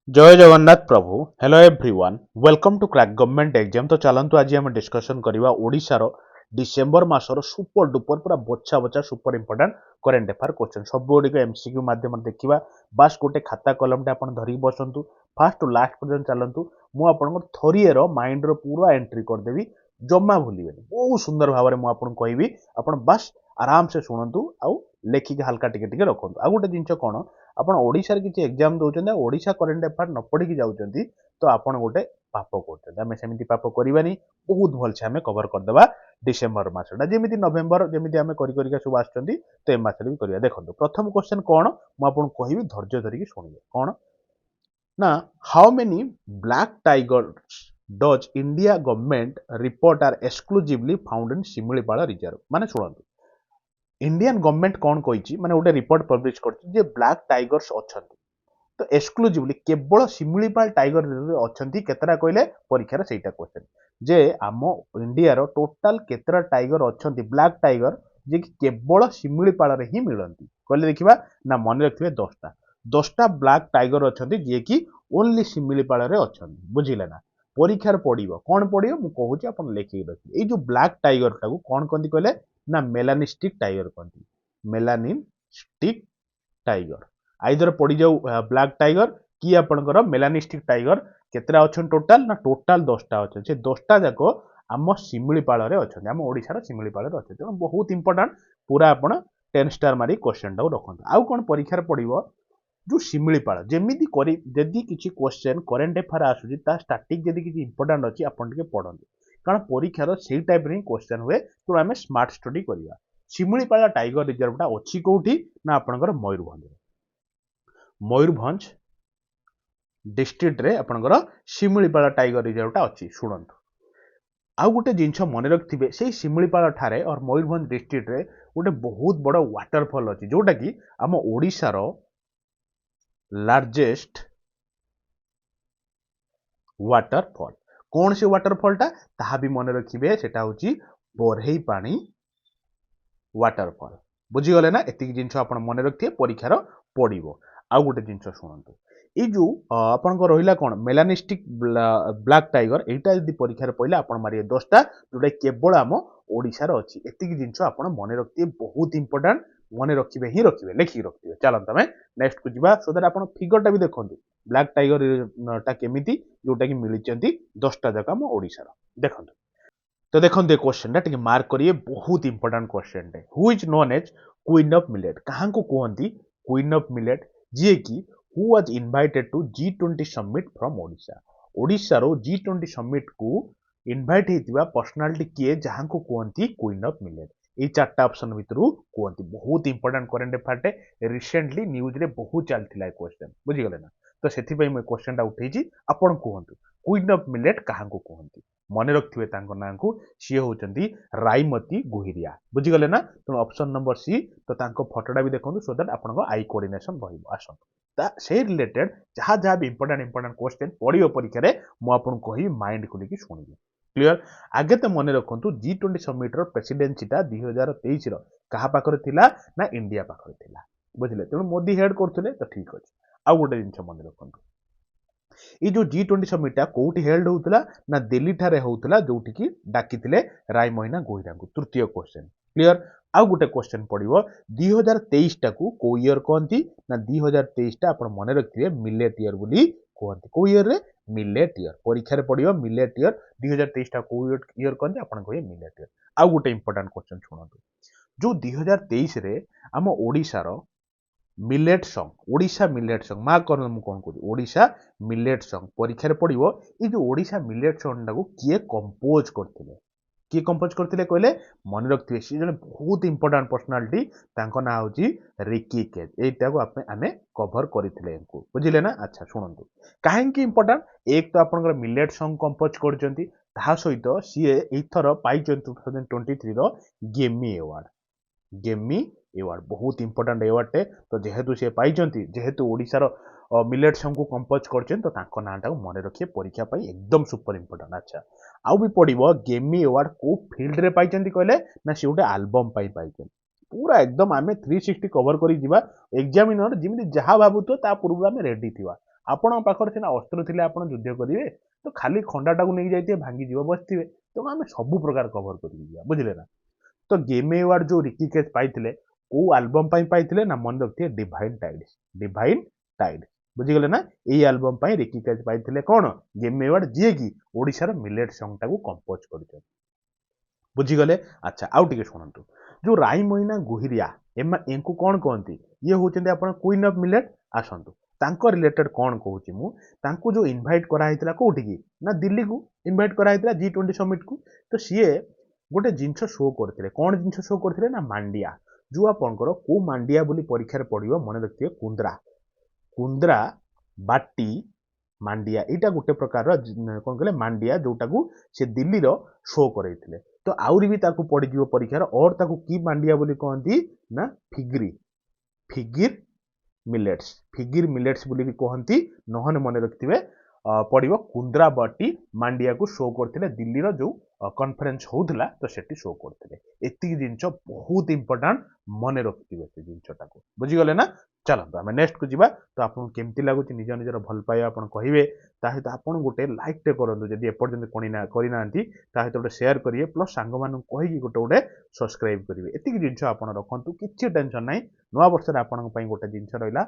जय जगन्नाथ प्रभु hello everyone welcome to crack government exam. तो चलतु आज आम डिस्कसन करवा ओडिशार डिसेम्बर मासर सुपर डुपर पूरा बछा बछा super important current affair question सब गुड़िक एमसीक्यू माध्यम देखा। बास गोटे खाता कलमटे आप धरिक बसतु फास्ट टू लास्ट पर्यटन चलतु मुझे थरिएर माइंड पूरा एंट्री करदेवी जमा भूल बहुत सुंदर भाव में मुझे कहि आप बास आराम से शुणु आउ लेखिक हल्का टिके रखु आ गोटे जिन कौन ଆପଣ ଓଡ଼ିଶାରେ କିଛି ଏକ୍ଜାମ ଦଉଛନ୍ତି ଆଉ ଓଡ଼ିଶା କରେଣ୍ଟ ଆଫେୟାର ନ ପଢିକି ଯାଉଛନ୍ତି ତ ଆପଣ ଗୋଟେ ପାପ କରୁଛନ୍ତି। ଆମେ ସେମିତି ପାପ କରିବାନି, ବହୁତ ଭଲସେ ଆମେ କଭର କରିଦେବା ଡିସେମ୍ବର ମାସଟା ଯେମିତି ନଭେମ୍ବର ଯେମିତି ଆମେ କରି କରିକା ସବୁ ଆସୁଛନ୍ତି ତ ଏ ମାସରେ ବି କରିବା। ଦେଖନ୍ତୁ ପ୍ରଥମ କ୍ୱେଶ୍ଚନ କଣ ମୁଁ ଆପଣଙ୍କୁ କହିବି, ଧୈର୍ଯ୍ୟ ଧରିକି ଶୁଣିବେ। କଣ ନା how many black tigers does India government report are exclusively found in Similipal reserve. ମାନେ ଶୁଣନ୍ତୁ इंडियन गवर्नमेंट कौन कही माने गोटे रिपोर्ट पब्लिश कर ब्लैक टाइगर्स अच्छा तो एक्सक्लूसिवली केवल शिमिलीपाल टाइगर अच्छा केतरा कहले परीक्षार सेटा क्वेश्चन जे आम इंडिया टोटाल केतरा टाइगर अच्छा ब्लैक टाइगर जे कि केवल शिमिलीपाल ही मिलती कहले देखा ना मन रखिए 10टा ब्लैक टाइगर अच्छा जी कि ओनली शिमिलीपाल अच्छा बुझिले ना परीक्षार पड़ो कौन पड़ो मुझे कहूँ आप लिखिकी रखिए। ये जो ब्लैक टाइगर टाक कौन कहती कहले ना मेलानिस्टिक टाइगर कहती मेलानिस्टिक टाइगर आइदर पड़ जाऊ ब्लैक टाइगर कि आपंकर मेलानिस्टिक टाइगर केतरा अच्छा टोटाल ना टोटाल 10टा अच्छा से 10टा जाक आम शिमिलीपाल अच्छा आम ओडिशार शिमिलीपाल अच्छा तेणु बहुत इंपोर्टाट पूरा आप 10 स्टार मारी क्वेश्चन टाक रखते आउ कौन परीक्षार पड़ो जो शिमिलीपाल जमीती जदि किसी क्वेश्चन करेन्ट अफेयर आसूँ स्टार्टिंग जदि किसी इंपोर्टाट अच्छी आपड़ पढ़ते कारण परीक्षार से टाइप रे क्वेश्चन हुए तो आम स्मार्ट स्टडी करवा। शिमिलीपाल टाइगर रिजर्वटा अच्छी कौटी ना आपंकर मयूरभंज डिस्ट्रिक्ट रे आपंकर शिमिलीपाल टाइगर रिजर्वटा अच्छी। शुणु आउ गोटे जिनस मन रखिथे से शिमिलीपाल ठारे और मयूरभंज डिस्ट्रिक्ट रे गोटे बहुत बड़ वाटरफॉल अच्छी जोटा कि आम ओडिशार लार्जेस्ट वाटरफॉल। कौन से वाटरफॉलटा ताहा भी मन रखिए सेटा होची बरहई पानी वाटरफॉल। बुझीगले ना एतिक जिनस आप मन रखिए परीक्षार पड़ो। आउ गोटे जिनस शुणु ये जो आपन रहा कौन मेलानिस्टिक ब्लैक टाइगर यहाँ जब परीक्षार पड़ा आप मारे 10टा जोटा केवल आम ओडिशार अच्छी एतिक जिनस आप मन रखिए बहुत इंपोर्टाट मन रखिए ही रखिए लिखिकी रखिए। चलते आम नेक्स्ट को जी सो दैट आप फिगरटा भी देखो ब्लैक टाइगर टा केमिति जोटा कि मिली 10टा जाक आम ओडिशार देखो। तो देखो ये क्वेश्चन टा मार्क करिए बहुत इंपोर्टाट क्वेश्चन टे who is known as queen of millet क्या कहती क्वीन ऑफ मिलेट जी कि who was invited to G20 summit from Odisha. Odisha रो G20 समिट को इनवाइट होता पर्सनालिटी किए जहां को कहती क्वीन ऑफ मिलेट। ये 4टा ऑप्शन भितर कहती बहुत important current affair recently news रे बहुत चलता क्वेश्चन बुझीगले ना तो से क्वेश्चन उठे आपड़ कहतु क्वीन ऑफ मिलेट क्या कहती मन रखिए ना को सी होती राईमती गुहिरिया बुझीगले ना तेणु ऑप्शन नंबर सी तो फटोटा भी देखो सो दैट आप आई कोऑर्डिनेशन रहा से रिलेटेड जहाँ जहाँ भी इंपोर्टाट क्वेश्चन पड़ो परीक्षा मुझे कह माइंड खोलिकी शुणिए क्लियर। आगे तो मन रखु G20 समिट प्रेसिडेंसीटा 2023 क्या पाखे ना इंडिया पाखे बुझे तेणु मोदी हेड करते तो ठीक अच्छे। आउ गोटे जिन मन रखु ये जो G20 समिटा कौटी हेल्ड होता ना दिल्ली ठारे होता जो डाकी रायमोहिना गोहिरा को। तृतीय क्वेश्चन क्लियर। आउ गोटे क्वेश्चन पड़ो 2023 टाकू को ईयर कहती ना 2023 टा आप मन रखिए मिलेट ईयर बोली कहती को ईयर रे मिलेट ईयर परीक्षा पड़ो मिलेट ईयर 2023 टा को ईयर कहते आप कहे मिलेट ईयर। आउ गोटे इंपोर्टाट क्वेश्चन शुणु जो 2023 रे आम ओडिशार millet song Odisha millet song माँ कर मुझे कौन कहूँ ओडिशा मिलेट सॉन्ग परीक्षा पड़ो ये जो ओडिशा मिलेट सॉन्ग टाक किए कंपोज करते किए कंपोज करते कहले मन रखिए सी जन बहुत इंपोर्टाट पर्सनालिटी ना हूँ रिकी केज यहीटा आम कभर करते बुझे ना। अच्छा शुणु कहीं इंपोर्टाट एक तो आप मिलेट सॉन्ग कंपोज कर सहित सी एथर पाई 2023 गेमी अवार्ड गेमी अवार्ड बहुत इंपोर्टाट अवार्ड टे तो जेहेतु सी पाई जेहेतु ओडिशार मिलेट सॉन्ग को कंपोज कर नाटा मन रखिए परीक्षा एकदम सुपर इंपोर्टाट। अच्छा आउ भी पड़ो गेमी अवार्ड को फील्ड रे पाई कहले ना सी गोटे आल्बम पाई पूरा एकदम आम 360 कवर कर एग्जामिनर जमी जहाँ भावुथ पूर्व आम रेडी थी ଆପଣଙ୍କ ପାଖରେ ସିନା ଅସ୍ତ୍ର ଥିଲେ ଆପଣ ଯୁଦ୍ଧ କରିବେ, ତ ଖାଲି ଖଣ୍ଡାଟାକୁ ନେଇକି ଯାଇଥିବେ ଭାଙ୍ଗିଯିବ ବସିଥିବେ। ତେଣୁ ଆମେ ସବୁ ପ୍ରକାର କଭର କରିକି ଯିବା, ବୁଝିଲେ ନା। ତ ଗେମ୍ ଆୱାର୍ଡ ଯୋଉ ରିକି କେଚ୍ ପାଇଥିଲେ କୋଉ ଆଲବମ୍ ପାଇଁ ପାଇଥିଲେ ନା ମନେ ରଖିଥିବେ ଡିଭାଇନ୍ ଟାଇଡ୍ସ। ଡିଭାଇନ୍ ଟାଇଡ୍ସ ବୁଝିଗଲେ ନା। ଏଇ ଆଲବମ୍ ପାଇଁ ରିକି କେଚ୍ ପାଇଥିଲେ କଣ ଗେମ୍ ଆୱାର୍ଡ, ଯିଏ କି ଓଡ଼ିଶାର ମିଲେଟ୍ ସଙ୍ଗ ଟାକୁ କମ୍ପୋଜ କରିଛନ୍ତି। ବୁଝିଗଲେ। ଆଚ୍ଛା ଆଉ ଟିକେ ଶୁଣନ୍ତୁ, ଯୋଉ ରାଇମଇନା ଗୁହିରିଆ ଏଙ୍କୁ କଣ କହନ୍ତି? ଇଏ ହଉଛନ୍ତି ଆପଣ କୁଇନ୍ ଅଫ ମିଲେଟ୍। ଆସନ୍ତୁ ତାଙ୍କ ରିଲେଟେଡ କଣ କହୁଛି ମୁଁ। ତାଙ୍କୁ ଯୋଉ ଇନଭାଇଟ୍ କରାହେଇଥିଲା କୋଉଠିକି ନା ଦିଲ୍ଲୀକୁ ଇନଭାଇଟ୍ କରାହେଇଥିଲା G20 ସମିଟକୁ। ତ ସିଏ ଗୋଟେ ଜିନିଷ ଶୋ କରିଥିଲେ। କଣ ଜିନିଷ ଶୋ କରିଥିଲେ ନା ମାଣ୍ଡିଆ, ଯୋଉ ଆପଣଙ୍କର କୋଉ ମାଣ୍ଡିଆ ବୋଲି ପରୀକ୍ଷାରେ ପଡିବ ମନେ ରଖିଥିବେ କୁନ୍ଦ୍ରା। କୁନ୍ଦ୍ରା ବାଟି ମାଣ୍ଡିଆ ଏଇଟା ଗୋଟେ ପ୍ରକାରର କଣ କହିଲେ ମାଣ୍ଡିଆ, ଯୋଉଟାକୁ ସେ ଦିଲ୍ଲୀର ଶୋ କରେଇଥିଲେ। ତ ଆହୁରି ବି ତାକୁ ପଡିଯିବ ପରୀକ୍ଷାର ଅର୍ ତାକୁ କି ମାଣ୍ଡିଆ ବୋଲି କହନ୍ତି ନା ଫିଗ୍ରି, ଫିଗିର ମିଲେଟ୍ସ, ଫିଗିର ମିଲେଟ୍ସ ବୋଲି ବି କହନ୍ତି। ନହେଲେ ମନେ ରଖିଥିବେ ପଡିବ କୁନ୍ଦ୍ରା ବାଟି ମାଣ୍ଡିଆକୁ ଶୋ କରିଥିଲେ ଦିଲ୍ଲୀର ଯୋଉ କନଫରେନ୍ସ ହଉଥିଲା ତ ସେଠି ଶୋ କରିଥିଲେ। ଏତିକି ଜିନିଷ ବହୁତ ଇମ୍ପୋର୍ଟାଣ୍ଟ, ମନେ ରଖିଥିବେ ସେ ଜିନିଷଟାକୁ, ବୁଝିଗଲେ ନା। ଚାଲନ୍ତୁ ଆମେ ନେକ୍ସଟ କୁ ଯିବା। ତ ଆପଣଙ୍କୁ କେମିତି ଲାଗୁଛି ନିଜ ନିଜର ଭଲ ପାଇବା ଆପଣ କହିବେ। ତା ସହିତ ଆପଣ ଗୋଟେ ଲାଇକ୍ ଟେ କରନ୍ତୁ ଯଦି ଏପର୍ଯ୍ୟନ୍ତ କରିନାହାନ୍ତି, ତା ସହିତ ଗୋଟେ ସେୟାର କରିବେ, ପ୍ଲସ୍ ସାଙ୍ଗମାନଙ୍କୁ କହିକି ଗୋଟେ ସବସ୍କ୍ରାଇବ କରିବେ। ଏତିକି ଜିନିଷ ଆପଣ ରଖନ୍ତୁ, କିଛି ଟେନସନ ନାହିଁ। ନୂଆ ବର୍ଷରେ ଆପଣଙ୍କ ପାଇଁ ଗୋଟେ ଜିନିଷ ରହିଲା,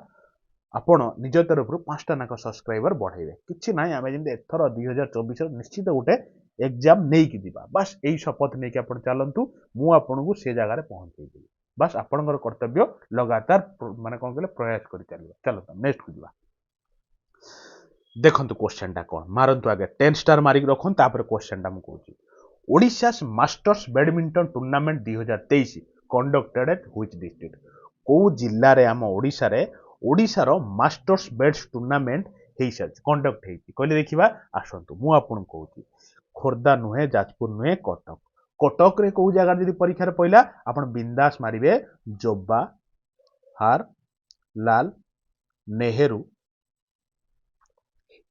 ଆପଣ ନିଜ ତରଫରୁ 5ଟା ନାକ ସବସ୍କ୍ରାଇबर ବଢେଇବେ। କିଛି ନାହିଁ, ଆମେ ଯେମିତି ଏଥର 2024 ନିଶ୍ଚିତ ଗୋଟେ ଏକ୍ଜାମ ନେଇକି ଯିବା। ବାସ୍ ଏଇ ଶପଥ ନେଇକି ଆପଣ ଚାଲନ୍ତୁ, ମୁଁ ଆପଣଙ୍କୁ ସେ ଜାଗାରେ ପହଞ୍ଚେଇଦେବି। ବାସ୍ ଆପଣଙ୍କର କର୍ତ୍ତବ୍ୟ ଲଗାତାର ମାନେ କଣ କହିଲେ ପ୍ରୟାସ କରି ଚାଲିବା। ଚାଲନ୍ତୁ ନେକ୍ସଟ କୁ ଯିବା। ଦେଖନ୍ତୁ କ୍ୱେଶ୍ଚନଟା କଣ, ମାରନ୍ତୁ ଆଗେ 10 ଷ୍ଟାର ମାରିକି ରଖନ୍ତୁ, ତାପରେ କ୍ୱେଶ୍ଚନଟା ମୁଁ କହୁଛି। Odisha masters badminton tournament 2023 conducted at which district? କୋଉ ଜିଲ୍ଲାରେ ଆମ ଓଡ଼ିଶାର ମାଷ୍ଟର୍ସ ବେଡ୍ସ ଟୁର୍ଣ୍ଣାମେଣ୍ଟ ହେଇସାରିଛି, କଣ୍ଡକ୍ଟ ହେଇଛି କହିଲେ ଦେଖିବା। ଆସନ୍ତୁ ମୁଁ ଆପଣଙ୍କୁ କହୁଛି, ଖୋର୍ଦ୍ଧା ନୁହେଁ, ଯାଜପୁର ନୁହେଁ, କଟକ। କଟକରେ କୋଉ ଜାଗାରେ ଯଦି ପରୀକ୍ଷାରେ ପଇଲା ଆପଣ ବିନ୍ଦାସ ମାରିବେ Jawahar Lal Nehru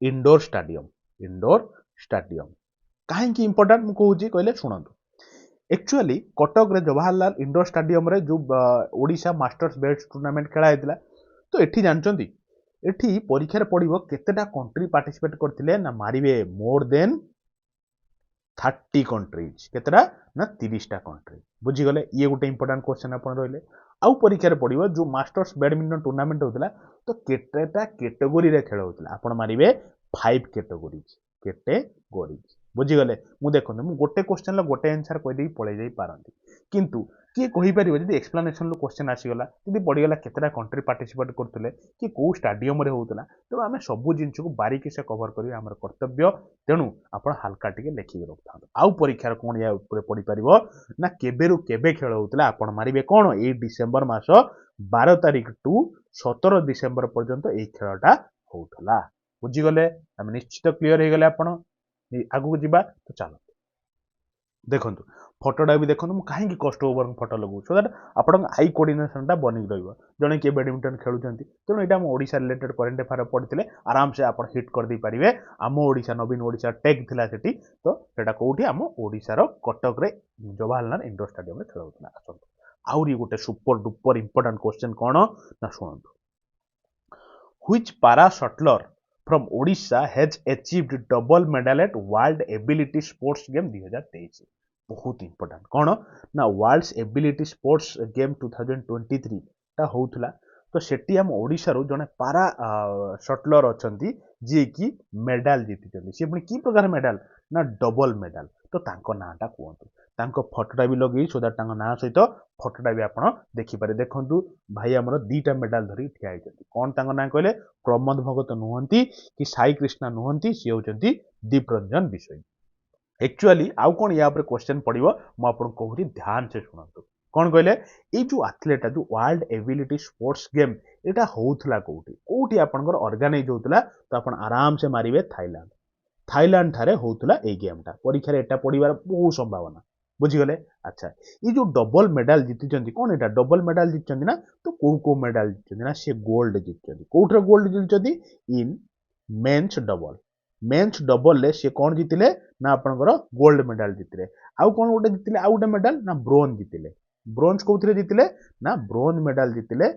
indoor stadium. Indoor stadium କାହିଁକି ଇମ୍ପୋର୍ଟାଣ୍ଟ ମୁଁ କହୁଛି କହିଲେ ଶୁଣନ୍ତୁ। Actually Cuttack Jawaharlal indoor stadium रे जो ओडिशा मास्टर्स बेड्स टूर्नामेंट खेला होता, तो एठी जानचंदी एठी परीक्षा पड़ो केतेटा कंट्री पार्टिसिपेट करथिले ना मारिबे मोर देन 30 कंट्रीज, केतेटा ना 30टा कंट्री। बुझीगले, ये गोटे इंपोर्टेंट क्वेश्चन अपन रहिले। आउ परीक्षा पड़ो जो मास्टर्स बैडमिंटन टूर्नामेंट होता, तो केतेटा कैटेगोरी रे खेल होता आपण मारिबे 5 कैटेगोरीज, कैटेगोरीज। बुझीगले, मु देखो मु गोटे क्वेश्चन गोटे आंसर कह दे पड़े जाई पारंती, किंतु किए कहि परिबो जदी एक्सप्लेनेशन क्वेश्चन आसीगला, जदी पड़ीगला केतेटा कंट्री पार्टिसिपेट करथिले कि को स्टाडियम रे होतला, तो आमे सब जिंस को बारीकी से कवर करिवे हमर कर्तव्य। तेणु आपण हल्का टिके लेखि रखथां। आउ परीक्षा कोन या ऊपर पड़ी परिबो ना केबेरु केबे खेल होतला आपण मारिबे कोन ए डिसेंबर मास 12 तारिख टू 17 डिसेंबर पर्यंत ए खेलटा होतला। बुझीगले, आमे निश्चित क्लियर हे गले। आपण आगु जीवा, तो चलो देखंतु फोटोटा भी देखो मुझे कहीं कस्ट ओवर फोटो लगू, सो दैट आपण आई कोऑर्डिनेशनटा बनी रहिबो। जने के बैडमिंटन खेलुचंती, तेणु एटा हम ओडिशा रिलेटेड करंट अफेयर पढ़िथिले, आराम से आपण हिट कर दी परिवे। आम ओडिशा नवीन ओडिशा टेक थिला सेठी, तो सेटा कोठी आम ओडिशार कटक रे जवाहरलाल इंडोर स्टेडियम रे खेल होतला। आसंतु आउरी गोटे सुपर डुपर इंपोर्टेंट क्वेश्चन कोन ना शुणंतु। व्हिच पारा shuttler from Odisha has achieved double medal at world ability sports game 2023? बहुत इंपोर्टेंट कौन ना वर्ल्ड एबिलिटी स्पोर्ट्स गेम 2023 टा होउथला। तो सेठी हम ओडिशा रो जने पारा शटलर अछंती जे कि मेडल जीतिचंती। से पुनी की प्रकार मेडल ना डबल मेडल। तो तांको नाटा कहंतु, तांको फोटोटा भी लगे सो दैट तांको ना सहित फोटोटा भी आपण देखि पारे। देखंतु भाई हमरो दीटा मेडल धरी ठिया आइचंती। कोन तांको ना कहले प्रमोद भगत नुहंती कि साई कृष्णा नुहंती, से होचंती दीप रंजन बिसोई। एक्चुअली आउ कौन या क्वेश्चन पड़ो मु आपको कहूँ, ध्यान से शुणु। कौन कहले ये जो एथलेट जो वर्ल्ड एबिलिटी स्पोर्ट्स गेम यहाँ होउथला कोठी कोठी आपनकर ऑर्गेनाइज होउथला, तो आपण आराम से मारिबे थाईलैंड। थाईलैंड थारे होउथला ए गेमटा। परीक्षा रे एटा पड़िबार बहुत संभावना। बुझीगले। अच्छा, ये जो डबल मेडल जीतिचंती कौन एटा डबल मेडल जीतिचंती ना, तो को मेडल जीतिचंती ना से gold जीतिचंती। कोठर gold जीतिचंती in men's double. Men's double ले से कौन जीतिले ना आपनकर गोल्ड मेडल जीतिले। आउ कौन गोटे जीतिले आउ गोटे मेडल ना ब्रोंज जीतिले। ब्रोंज कोथिरे जीतिले ना ब्रोंज मेडल जीतिले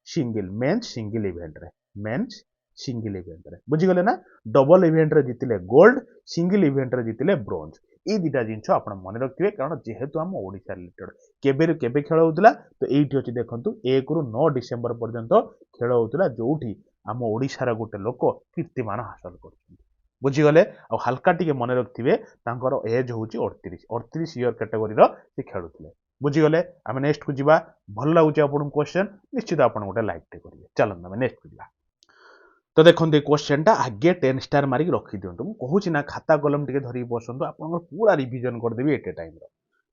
सिंगल मेंस सिंगल इवेंट रे। मेंस सिंगल इवेंट रे बुझीगले ना डबल इवेंट रे जितिले गोल्ड सिंगल इवेंट रे जितिले ब्रोंज ये दुटा जिनस आप मन रखिए कारण जेहेतु आम ओडिशा रिलेटेड केबे केबे खेल होता तो ये अच्छी देखो 1 ରୁ 9 डिसेम्बर पर्यंत खेल होता जो आम ओडिशार गोटे लोक कीर्तिमान हासिल कर बुझीगले आ हल्का टी मन रखिए एज हूँ 38 इयर कैटेगोरी से खेलुले बुझीगले आम नेक्स्ट को जीवा भल लगुच आपको क्वेश्चन निश्चित आप गोटे लाइक टे करेंगे चलते आम नेक्स्ट को जीवा तो देखो ये क्वेश्चन टा आगे 10 स्टार मारिक रखी दिंतु मुझे ना खाता कलम टे धरिक बसतु आप पूरा रिविजन करदेवी एट ए टाइम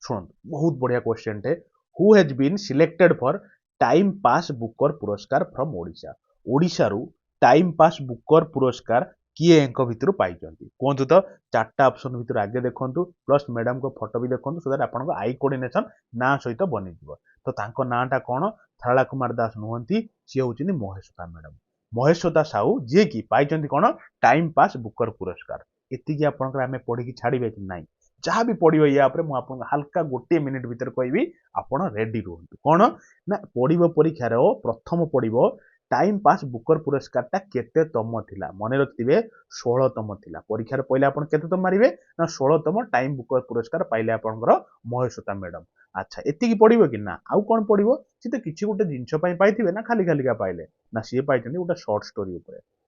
शुणु बहुत बढ़िया क्वेश्चन टे who has been selected for time pass Booker पुरस्कार फ्रॉम ओडिशा ओडिशा रु टाइम पास बुकर पुरस्कार किए भितर पाई कहतु तो 4टा ऑप्शन भितर आगे देखु प्लस मैडम को फोटो भी देखो सो दैट आपन आई कोऑर्डिनेशन ना सहित बनीजिव तो तांको नाटा कौन सारला कुमार दास नुहंती सी होउचिनी महेश्वता मैडम महेश्वता साहू जी की पाई कौन टाइम पास बुकर पुरस्कार एति आपंकर आम पढ़ी छाड़े कि ना जहाँ भी पढ़ो या मुझे हल्का गोटे मिनिट भर कहबी आप रेडी रुहतु कौन ना पढ़ो परीक्षार प्रथम पढ़ो टाइम पास बुकर पुरस्कार केते तम थिला मन रखिथे 16तम थिला परीक्षार पहले आप केते मारे ना 16तम टाइम बुकर पुरस्कार पाइले आपंकर महेश्वता मैडम अच्छा एति पढ़ो कि ना आउ कौन पढ़ो सी तो किसी गोटे जिनस पाइबे ना खाली खालिका पाइले ना सी पाई गोटे सर्ट स्टोरी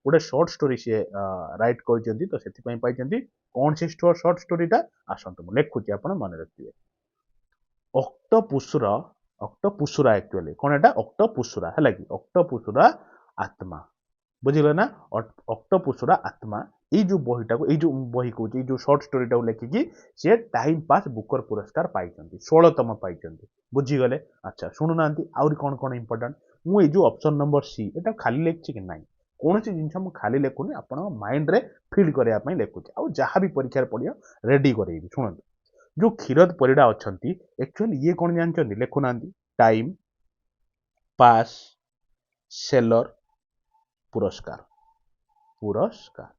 गोटे सर्ट स्टोरी सी राइट कर तो से कौन सी सर्ट स्टोरीटा आसतु मुझे लिखुची आप मन रखिए अक्टोपुसुरा एक्चुअली कौन एटा अक्टोपुसुरा है कि अक्टोपुसुरा आत्मा बुझे ना अक्टोपुसुरा आत्मा ये जो बहीटा को जो बही कौन जो सर्ट स्टोरीटा लिखिकी सी टाइम पास बुकर पुरस्कार पाई 16तम पाई बुझीगले अच्छा शुणुना आउरी कौन कौन इंपोर्टाट मुझे जो ऑप्शन नंबर सी एटा खाली लिखी कि ना कौन सी जिन मुझे खाली लिखुनी आप माइंड रे फील करने लिखुचे आ जहाँ भी परीक्षा पढ़िया रेडी करेबी शुणु जो क्षीरद परिडा अच्छा एक्चुअली ये कौन जानते लिखुना टाइम पास सेलर पुरस्कार पुरस्कार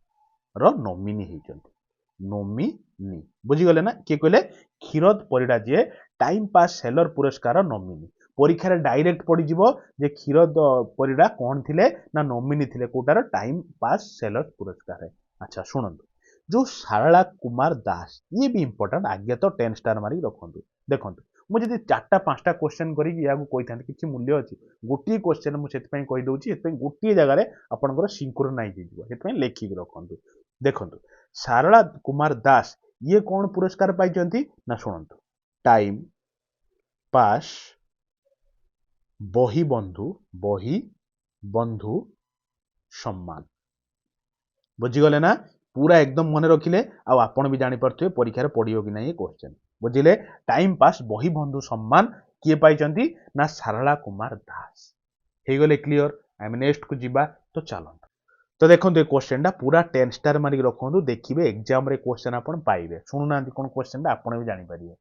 रो नॉमिनी होइचंती नॉमिनी बुझीगले ना किए कहले क्षीरद परिडा जे टाइम पास सेलर पुरस्कार नॉमिनी परीक्षा डायरेक्ट पड़ जे क्षीरद परिडा कौन थिले ना नॉमिनी थिले कोटार टाइम पास सेलर पुरस्कार है अच्छा शुणंतु जो सारला कुमार दास ये भी इंपोर्टेंट आगे तो 10 स्टार मारिक रखु देखो मुझे 4टा 5टा क्वेश्चन करी कि मूल्य अच्छी गोटे क्वेश्चन मुझे कहीदे गोटे जगह आपंकर सिंक्रोनाइज हो लिखिक रखु देखो सारला कुमार दास ये कौन पुरस्कार पाई ना शुणु टाइम पास बही बंधु सम्मान बुझीगले ना पूरा एकदम मन रखिले आपण भी जानीपे परीक्षार पढ़ो कि ना ये क्वेश्चन बुझिले टाइम पास बही बंधु सम्मान किए पाई ना सारला कुमार दास हो गले क्लियर आम नेक्स्ट को जीवा तो चलते तो देखो ये क्वेश्चन टा पूरा 10 स्टार मारिक रखु देखिए एग्जाम रे क्वेश्चन आप पाइबे शुणुना कौन क्वेश्चन टा आप भी जानीपारे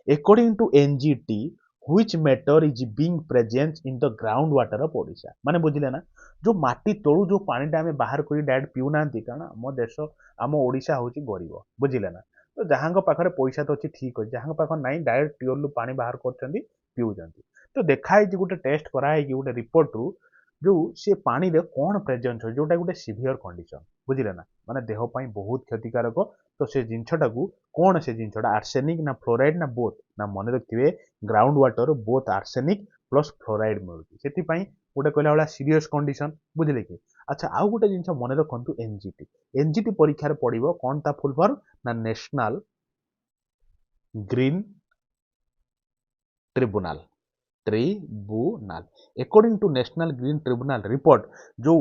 according to NGT which matter is being present in the ground water of Odisha माने बुझिले ना जो माटी तळु जो पानीटा आम बाहर कर डायरेक्ट पिउना कारण आम देश आम ओडिशा हूँ गरीब बुझिले ना तो जहाँ पाखे पैसा तो अच्छी ठीक अच्छे जहाँ पाखे ना डायरेक्ट ट्यूबवेल पानी बाहर कर पिउचंती तो देखाई गोटे टेस्ट कराई गोटे रिपोर्ट रु जो सी पानी रे कौन प्रेजेंस हो जोटा गोटे सिवियर कंडीशन बुझिले ना माने देह पाई बहुत क्षतिकारक तो से जिनसटा को कौन से जिनसटा आर्सेनिक ना फ्लोराइड ना बोथ ना मन रखिए ground water both arsenic plus fluoride मिलूँ से गोटे कहला भाया सीरीयस कंडीशन बुझे कि अच्छा आउ गोटे जिन मन रखु एनजीटी परीक्षार पड़ो कौन ता फुल फॉर्म ना national green tribunal according to national green tribunal report जो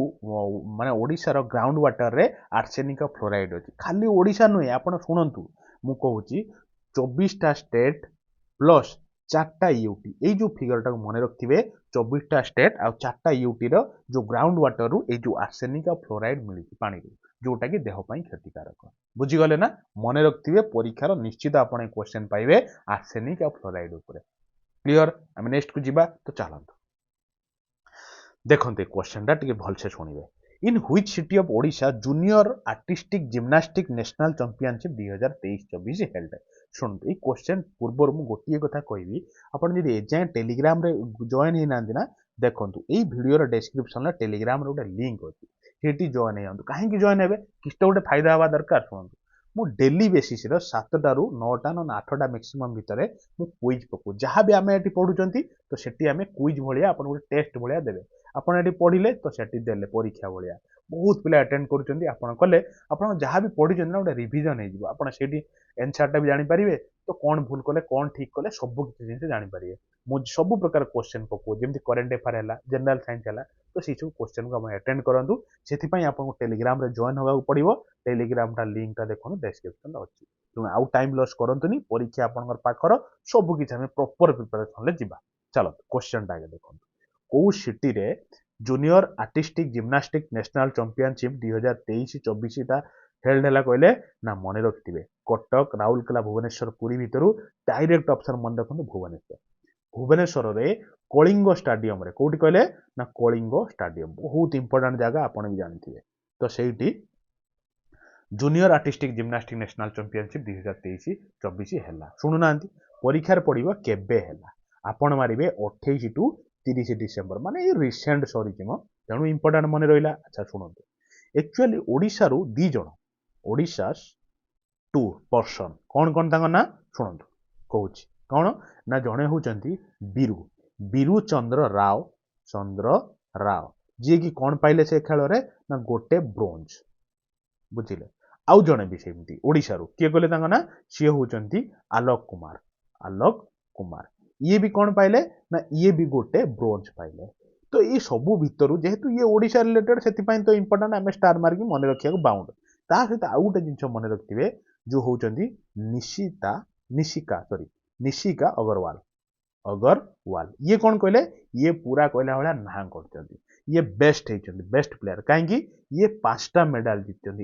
माने ओडिशा रो ग्राउंड वाटर रे आर्सेनिक फ्लोराइड अच्छी खाली ओडिशा नुहे आप शुणु मु कहूँ 24टा स्टेट प्लस 4टा यूटी ये जो फिगर टाक मन रखिए 24टा स्टेट आ 4टा यूटी रो जो ग्राउंड वाटर रु ये जो आर्सेनिक फ्लोराइड मिली पानी जोटा कि देह पाई क्षतिकारक बुझीगले ना मन रखिए परीक्षार निश्चित आप क्वेश्चन पाइबे आर्सेनिक आ फ्लोराइड उपरे क्लियर आम नेक्स्ट को जीवा तो चलते देखते क्वेश्चन टा टिके भलसे शुणिबे in which city of Odisha junior artistic gymnastic national championship 2023-24 held शुणु ये क्वेश्चन पूर्व मुझे गोटे कथा कहबी आपड़ जब एजाए टेलीग्राम रे जॉइन होना ना देखो ये वीडियो डिस्क्रिप्शन टेलीग्राम रे गोटे लिंक अच्छी सेठी जॉइन हे जांतु काहेकि जॉइन हेबे किछ तो गोटे फायदा हवा दरकार शुणंतु मु डेली बेसिस रो 7टा रु 9टा न 8टा मैक्सिमम भितरे मु क्विज पकु जहाँ भी आमे एटी पढुचंती तो सेठी आमे क्विज भलिया अपन गोटे टेस्ट भलिया देबे आपण एटी पढिले तो सेठी देले परीक्षा भलिया बहुत पिला अटेंड करूचंती आपण कले आपण जहाँ भी पढिचंती ना गोटे रिवीजन हे जिवो आपण सेठी आंसर टा भी जानि परिबे तो कौन भूल कले कौन ठीक कले सब किसी जिन जानि परिबे मु सब प्रकार क्वेश्चन पकु जेमति करंट अफेयर हैला जनरल साइंस हैला तो सी सब क्वेश्चन को हम अटेंड करंतु सेति पई आपन टेलीग्राम रे जॉइन होगा पड़िबो टेलीग्राम टा लिंक टा देखो डिस्क्रिप्शन अछि तुम आउ टाइम लॉस करंतुनी परीक्षा आपन पाखर सब किछि हम प्रॉपर प्रिपरेशन ले जिबा चलो क्वेश्चन टा देखो को सिटी रे junior artistic gymnastic national championship 2023-24 टा हेल्ड हैला कहले ना मन रखिथिबे कटक राउरकेला भुवनेश्वर पुरी भितरु डायरेक्ट ऑप्शन मन रखंतु भुवनेश्वर भुवनेश्वर रे कलिंग स्टाडियम रे कोठी कहले ना कलिंग स्टाडियम बहुत इंपोर्टेंट जगह आपण भी जानथिबे तो सेठी junior artistic gymnastic national championship 2023-24 हैला सुनु नांती परीक्षा रे पड़िबो केबे हैला आपण मारिबे 28 टू 30 डिसेंबर माने रिसेंट सॉरी जिमो तेणु इंपोर्टेंट मन रहिला अच्छा सुनंतु एक्चुअली ओडिसा रु दी जण ओडिसा टू पर्सन कौन कौन तांको ना शुणु कौच कौन ना जड़े होती बीरू बीरू चंद्र राव जी कि कौन पाइले से खेल रे ना गोटे ब्रोंज बुझिले आउ जड़े भी सेमती ओडिसा रु किए कहले तांको ना सी होचंती आलोक कुमार ये भी कौन पाइले ना ये भी गोटे ब्रोंज पाइले तो ये सबू भितर जेहेतु ये ओडिसा रिलेटेड से तो इंपोर्टेंट आम स्टार मार्क मन रखा बाउंड ता सहित आउ गोटे जिनस मन रखिथे जो होचंती निशिका अगरवाल ये कौन कहले ये पूरा कहला भाया ना करचंती ये बेस्ट होचंती बेस्ट प्लेयर कहीं ये 5टा मेडल जीतचंती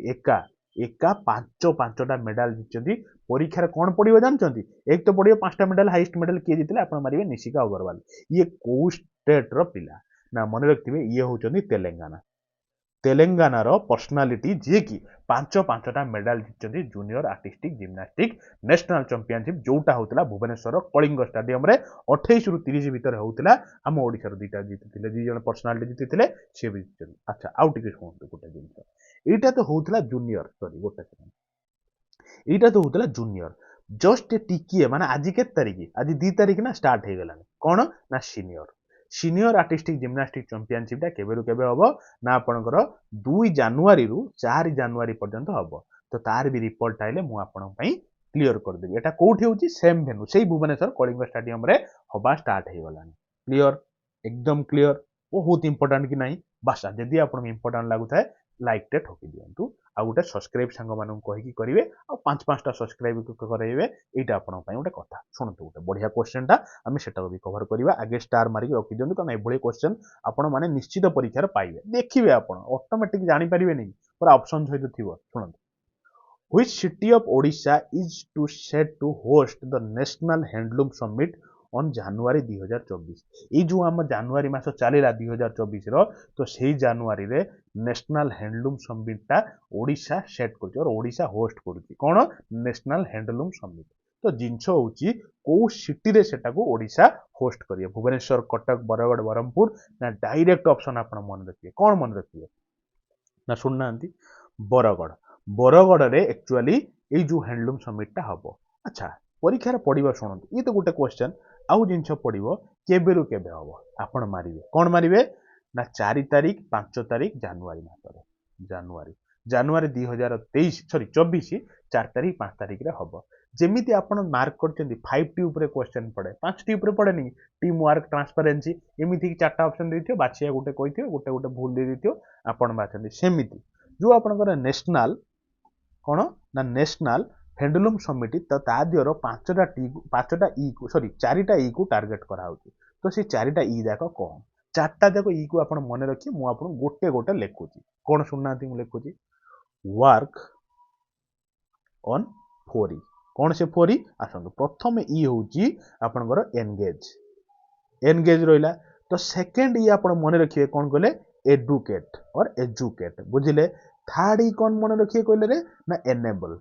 एका पांचटा मेडल जीतचंती परीक्षा कौन पड़ो जानचंती एक तो पड़ो 5टा मेडल हाईएस्ट मेडल किए जीतले आपण मारिबे निशिका अग्रवाल ये को स्टेट रो पिला ना मन रखिथे ये होचंती तेलंगाना रो पर्सनालिटी जे कि 5टा मेडल जीतचंती junior artistic gymnastic national championship जोटा होतला भुवनेश्वर कलिंग स्टाडियम रे 28 रु 30 भीतर होतला हम ओडिसा रो दीटा जीतिथिले दी जण पर्सनालिटी जीतिथिले से भी जीतचंती अच्छा आउ टिके सुनतु गोटे जिंस एटा तो होतला जूनियर सॉरी गोटे सेकंड एटा तो होतला जूनियर जस्ट टिकिए माने आज के तारीख आज 2 तारीख ना स्टार्ट हे गलानी कोन ना सीनियर आर्टिस्टिक जिम्नास्टिक चैंपियनशिप टा केबेरु केबे हबो ना आपनकर 2 जनवरी रु 4 जनवरी पर्यंत हबो तो तार भी रिपोर्ट आइले मु आपन पई क्लियर कर देबी एटा कोठी होची सेम वेन्यू सेही भुवनेश्वर कलिंग स्टेडियम रे हबा स्टार्ट हे गलानी क्लियर एकदम क्लियर बहुत इंपोर्टेंट कि नहीं बस जदि आपन इंपोर्टेंट लागु थाए लाइक टे ठोकी दियंतु आ गोटे सब्सक्राइब सांग मानन कहि करिवे आ 5-5टा सब्सक्राइब करैबे एटा आपन पई गोटे कथा सुनतु गोटे बढ़िया क्वेश्चन टा आमे सेटा भी कवर करिवा आगे स्टार मारि रखि दियंतु कारण एभଳି क्वेश्चन आपन माने निश्चित परीक्षा रे पाइबे देखिबे आपन ऑटोमेटिक जानि परिबे नहीं पर ऑप्शन सहित थिबो सुनतु which city of Odisha is to set to host the national handloom summit on January 2024 ये जो आम जनवरी मास चलेगा 2024 रो तो सही जनवरी रे नेशनल हैंडलूम समिट टा ओडिशा सेट कर ओडिशा होस्ट करुच्ची कौन नेशनल हैंडलूम समिट तो जिनस होची को सिटी रे सेटा को ओडिशा होस्ट करिए भुवनेश्वर कटक बरगढ़ ब्रह्मपुर ना डायरेक्ट ऑप्शन आपण मन रखिए कौन मन रखिए ना सुनना बरगढ़ रे एक्चुअली ये जो हैंडलूम समिट टा हबो अच्छा परीक्षा पढ़ा शुणु ये तो गोटे क्वेश्चन आउ जिनस पड़ो केबेरु केबे हम आपण मारिबे कौन मारिबे ना 4 तारीख 5 तारीख जनवरी मास जनवरी 2023 सॉरी 24 4 तारीख 5 तारीख रे हम जेमिति आपण मार्क करछन्ती 5 टी ऊपर क्वेश्चन पड़े 5 टी ऊपर पड़े नहीं टीम वर्क ट्रांसपेरेंसी एमिति 4टा ऑप्शन देथियो बाछिया गोटे कहिथियो गोटे गोटे भूल दे देथियो आपण बाछन्ती सेमिति जो आपनकर नेशनल कोन ना नेशनल हैंडलूम समिति तो ता दियर 5टा ई को सॉरी 4टा ई को टार्गेट करा होची तो से 4टा ई जाक कौन 4टा जाक ई को आपण मन रखी मु आपण गोटे गोटे लेखुची कोन सुननाती मु लेखुची वर्क ऑन 4 ई कौन से 4 ई आसंतु प्रथम ई होची आपनकर एनगेज रहिला तो सेकंड ई आपण मन रखिए कौन कहले एजुकेट बुझिले थर्ड ई कौन मन रखिए कहले रे ना एनेबल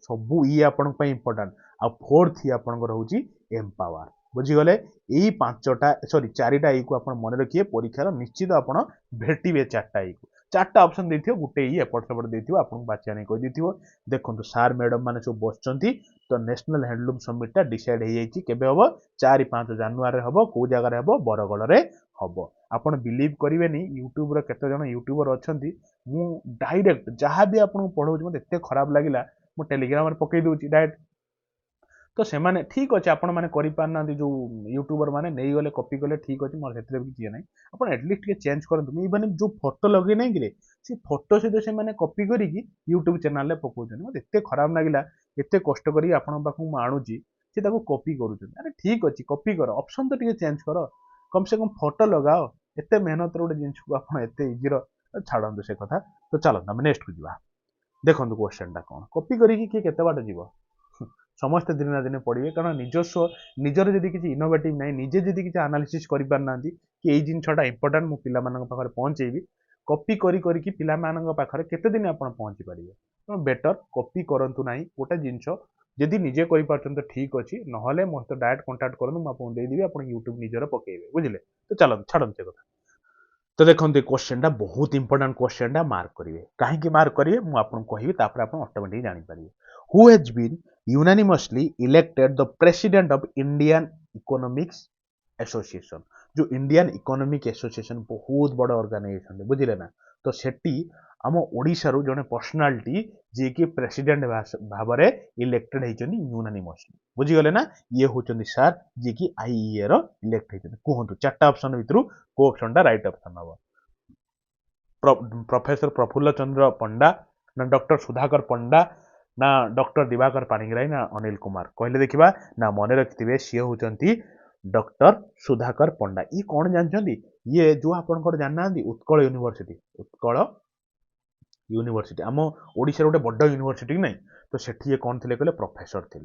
सबू ई आपण पई इंपोर्टेंट आ फोर्थ ई आपनकर होची एम्पावर बुझी गले एई 5टा सॉरी 4टा ई को आपण मन रखिए परीक्षार निश्चित आपण भेटिबे 4टा ई को चार्टा ऑप्शन देथियो गुटे ही एपट सेपट देथियो आपन बाचिया नै कहि देथियो देखंतु सार मैडम माने सब बसचंती तो नेशनल हैंडलूम समिट टा डिसाइड हे जाईची केबे हबो 4-5 जनवरी रे हबो को जगह रे हबो बरगड़ रे हबो आपण बिलीव करिवेनी यूट्यूब रे केते जण यूट्यूबर अछंती मु डायरेक्ट जहां भी आपन पढौची मते एते खराब लागिला मु टेलीग्राम रे पकई दोची डायरेक्ट तो से माने ठीक अच्छे आपण मैंने करना जो यूट्यूबर मैंने नहीं गले कॉपी कले ठीक अच्छे मोर से किसी ना आप एटलिस्ट टे चेंज करूँ इवन जो फोटो लगे नहीं कि से फोटो सहित से मैंने कॉपी करके यूट्यूब चैनल पकाउन मत एत खराब लगे एत कष्ट कर आणुची से कॉपी करूँ अरे ठीक अच्छे कॉपी कर ऑप्शन तो टे चेंज कर कम से कम फोटो लगाओ एत मेहनत गोटे जिनस को आप इजी छाड़ू से कथा तो चलता आम नेक्स्ट को जी देखो क्वेश्चन टा कौन कॉपी करके किए केते बाट जीव समस्त दिन ना दिन पढ़े कारण निजस्व निजर जदि किसी इनोवेटिव ना निजे जदि किसी एनालिसिस कर पारना कि यही जिनटा इंपोर्टाट मु पिला पाखे पहुँचेबी कॉपी करी पिला पाखे केते दिन आप पहुँची पारे तो बेटर कॉपी करंतु नाही गोटे जिनस जदि निजे कर तो ठीक अच्छे ना मो तो डायरेक्ट कंटाक्ट करूँ मुझे देदेवी आप यूट्यूब निजर पकेबे बुझे तो चलो छाड़न से कथा तो देखो क्वेश्चन टा बहुत इंपोर्टेंट क्वेश्चन टा मार्क करेंगे कहीं मार्क करेंगे मुझे कहबी आप ऑटोमेटिक जानीपारे who has been unanimously elected the president of Indian economics association जो इंडियन इकोनॉमिक एसोसिएशन बहुत बड़ ऑर्गेनाइजेशन बुझे ना तो सेठी आम ओडिशा रू जने पर्सनालिटी जी की प्रेसिडेंट भाव में इलेक्टेड होती यूनानिमसली बुझीगले ना ये होती सार जी की आईईए रो इलेक्ट होती कहतु चार्टा ऑप्शन भितर को ऑप्शन टा राइट ऑप्शन हम प्रोफेसर प्रफुल्ल चंद्र पंडा ना डॉक्टर सुधाकर पंडा ना डॉक्टर दिवाकर पाणिग्राही ना अनिल कुमार कहले देखा ना मन रखिथे सी होती डॉक्टर सुधाकर पंडा ये कौन जानते ये जो आपंकर जानना उत्कल यूनिवर्सिटी उत्कल यूनिवर्सिटी आम ओडिशा गोटे बड़ यूनिवर्सिटी नहीं तो सेठी कौन थे कहले प्रोफेसर थे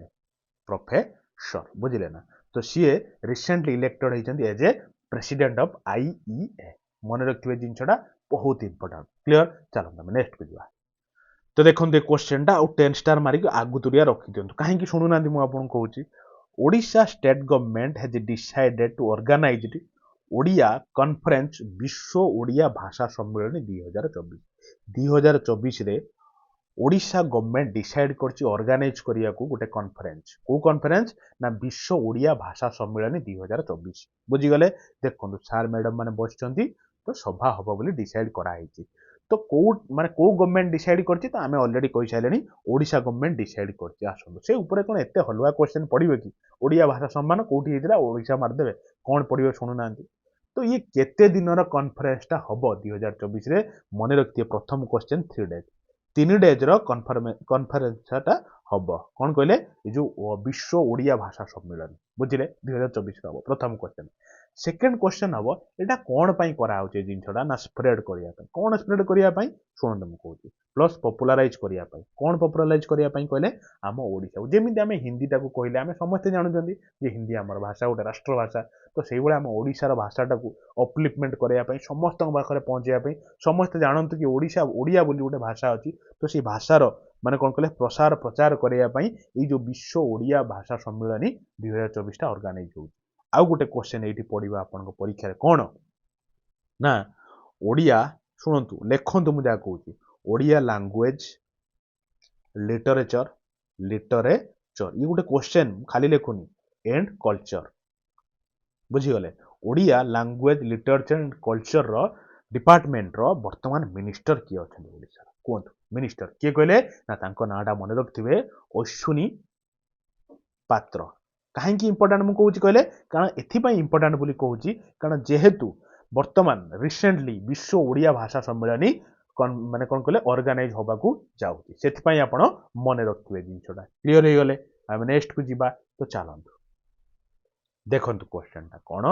प्रोफेसर बुझे ना तो सी रिसेंटली इलेक्टेड होती as a president of IEA मन रखिए जिनसा बहुत इंपोर्टेंट क्लियर चलो नेक्स्ट को जा तो देखो क्वेश्चन टा 10 स्टार मारिक आगुतुरिया रखी दिंतु कहीं शुणुना मुझे कहूँ Odisha state government has decided to organize Odia conference विश्व ओडिया भाषा सम्मेलन 2024 रे ओडिशा गवर्नमेंट डिसाइड करछि ऑर्गेनाइज करिया को गोटे कॉन्फ्रेंस को कॉन्फ्रेंस ना विश्व ओडिया भाषा सम्मेलन 2024 बुझी गले देखो सार मैडम माने बसचंती तो सभा हबो बोली डिसाइड करा हिची तो को माने को गवर्नमेंट डिसाइड करछि तो आमे ऑलरेडी कहि साइलेनी ओडिशा गवर्नमेंट डिसाइड करछि आसंदो से ऊपर कोन एते हलवा क्वेश्चन पड़िबे कि ओडिया भाषा सम्मान कोठी हेतिला ओडिशा मार देबे कोन पड़िबे सुनु नांती तो ये केते दिनर कॉन्फ्रेंस टा हबो 2024 रे मने रखिए प्रथम क्वेश्चन 3 डेज 3 डेज रो कॉन्फ्रेंस टा हबो कोन कहले जो विश्व ओडिया भाषा सम्मेलन बुझिले 2024 रो प्रथम क्वेश्चन सेकेंड क्वेश्चन हम यहाँ कौन करा जिनसा ना स्प्रेड करने कौन स्प्रेड करने शुणु मुझे कहूँ प्लस पपुलाराइज करने कौन पपुलाराइज करने कहले आम ओडिशा जमी आम हिंदी टाक कहले आम समस्ते जानते हिंदी आम भाषा गोटे राष्ट्रभाषा तो से आम ओडिशार भाषाटा को अपलिपमेंट करने समस्त पाखे पहुँचापी समस्ते जानतु कि ओडिशा ओडिया बोली गोटे भाषा अच्छी तो से भाषार माने कौन कहले प्रसार प्रचार करने ये जो विश्व ओडिया भाषा सम्मेलन 2024 टा ऑर्गेनाइज हो आउ गोटे क्वेश्चन ये पड़ा आपण परीक्षा कौन ना ओडिया शुणु लिखतु मुझे जहाँ कहूँ ओडिया लैंग्वेज लिटरेचर ये गोटे क्वेश्चन खाली लिखुनी एंड कल्चर बुझीगले Odia language literature and culture रो डिपार्टमेंट रो वर्तमान मिनिस्टर किए अच्छा ओडिशा कहतु मिनिस्टर किए कहले ना तांको नाटा मन रखिथे अश्विनी पात्र कहीं इंपोर्टाट मुझे कहूँ कहले कारण एथपाई इंपोर्टाट बोली कहूँ कारण जेहेतु वर्तमान रिसेंटली विश्व ओडिया भाषा सम्मेलन माने कौन कहले ऑर्गेनाइज होगा जाऊँगी से आप मन रखिए जिनसा क्लीयर हो गले आम नेक्स्ट को जीवा तो चलतु देखु क्वेश्चन टा कौन